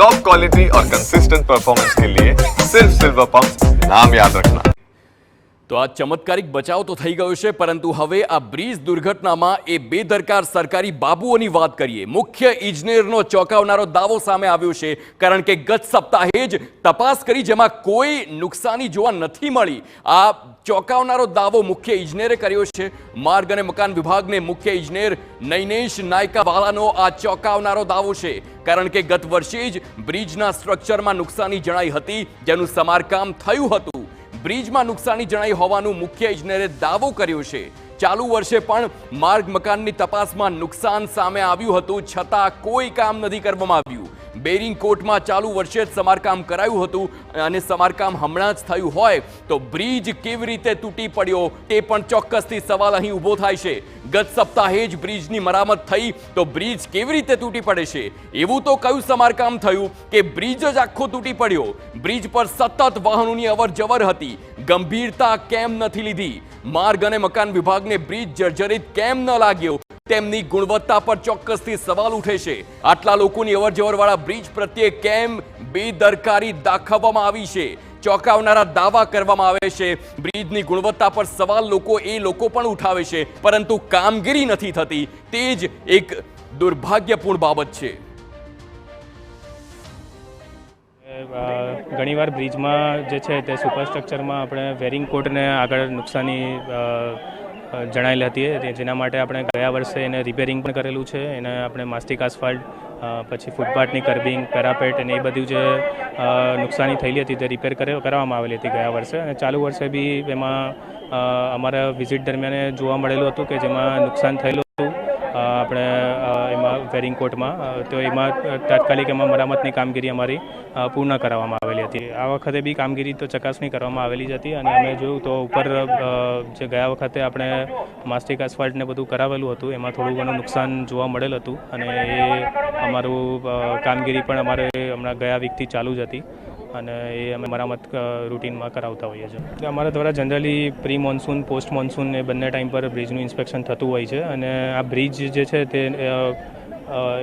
Top quality और consistent performance के लिए सिर्फ सिल्वर पंप नाम याद रखना। તો આ ચમત્કારિક બચાવ તો થઈ ગયો છે, પરંતુ હવે આ બ્રિજ દુર્ઘટનામાં એ બેદરકાર સરકારી બાબુઓની વાત કરીએ। મુખ્ય ઇજનેરનો ચોંકાવનારો દાવો સામે આવ્યો છે, કારણ કે ગત સપ્તાહે જ તપાસ કરી જેમાં કોઈ નુકસાની જોવા નથી મળી। આ ચોંકાવનારો દાવો મુખ્ય ઇજનેરે કર્યો છે। માર્ગ અને મકાન વિભાગને મુખ્ય ઇજનેર નૈનેશ નાયકાવાલાનો આ ચોંકાવનારો દાવો છે, કારણ કે ગત વર્ષે જ બ્રિજના સ્ટ્રક્ચરમાં નુકસાની જણાઈ હતી, જેનું સમારકામ થયું હતું। બ્રિજમાં નુકસાની જણાઈ હોવાનું મુખ્ય ઇજનેરે દાવો કર્યો છે। ચાલુ વર્ષે પણ માર્ગ મકાનની તપાસમાં નુકસાન સામે આવ્યું હતું, છતાં કોઈ કામ નથી કરવામાં આવ્યું। બેરિંગ કોટમાં ચાલુ વર્ષે જ સમારકામ કરાયું હતું, અને સમારકામ હમણાં જ થયું હોય તો બ્રિજ કેવી રીતે તૂટી પડ્યો તે પણ ચોક્કસથી સવાલ અહીં ઊભો થાય છે। ગત સપ્તાહે જ બ્રિજની મરામત થઈ તો બ્રિજ કેવી રીતે તૂટી પડે છે? એવું તો કયું સમારકામ થયું કે બ્રિજ જ આખો તૂટી પડ્યો? બ્રિજ પર સતત વાહનોની અવરજવર હતી, ગંભીરતા કેમ નથી લીધી? માર્ગ અને મકાન વિભાગને બ્રિજ જર્જરિત કેમ ન લાગ્યો? તેમની ગુણવત્તા પર ચોક્કસથી સવાલ ઉઠે છે। આટલા લોકોની અવરજવરવાળા બ્રિજ પ્રત્યે કેમ બેદરકારી દાખવવામાં આવી છે? ચોંકાવનારા દાવા કરવામાં આવે છે, બ્રિજની ગુણવત્તા પર સવાલ લોકો પણ ઉઠાવે છે, પરંતુ કામગીરી નથી થતી। તે જ એક દુર્ભાગ્યપૂર્ણ બાબત છે। ઘણીવાર બ્રિજમાં જે છે તે સુપરસ્ટ્રક્ચરમાં આપણે વેરિંગ કોટને આગળ નુકસાની જણાયેલી હતી, જેના માટે આપણે ગયા વર્ષે એને રિપેરિંગ પણ કરેલું છે। એને આપણે માસ્ટિક આસફાલ્ટ, પછી ફૂટપાથની કર્બિંગ, પેરાપેટ અને એ બધું જે નુકસાની થયેલી હતી તે રિપેર કરવામાં આવેલી હતી ગયા વર્ષે। અને ચાલુ વર્ષે બી એમાં અમારા વિઝિટ દરમિયાન જોવા મળેલું હતું કે જેમાં નુકસાન થયેલું હતું આપણે એમાં વેરિંગ કોટમાં, તો એમાં તાત્કાલિક એમાં મરામતની કામગીરી અમારી પૂર્ણ કરવામાં આવેલી હતી। આ વખતે બી કામગીરી તો ચકાસણી કરવામાં આવેલી જ હતી, અને અમે જોયું તો ઉપર જે ગયા વખતે આપણે માસ્ટિક આસફાલ્ટને બધું કરાવેલું હતું એમાં થોડું ઘણું નુકસાન જોવા મળેલ હતું, અને એ અમારું કામગીરી પણ અમારે હમણાં ગયા વીકથી ચાલુ જ હતી, અને એ અમે મરામત રૂટીનમાં કરાવતા હોઈએ છીએ। એટલે અમારા દ્વારા generally pre monsoon, post monsoon એ બંને ટાઈમ પર બ્રિજનું ઇન્સ્પેક્શન થતું હોય છે, અને આ બ્રિજ જે છે તે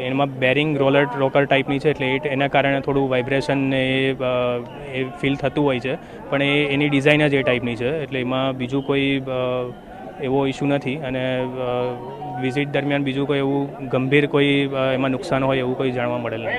એમાં બેરિંગ રોકર ટાઈપની છે, એટલે એના કારણે થોડું વાઇબ્રેશન ને એ ફીલ થતું હોય છે, પણ એની ડિઝાઇન જ એ ટાઈપની છે, એટલે એમાં બીજું કોઈ એવો ઇસ્યુ નથી। અને વિઝિટ દરમિયાન બીજું કોઈ એવું ગંભીર કોઈ એમાં નુકસાન હોય એવું કોઈ જાણવા મળેલ નથી।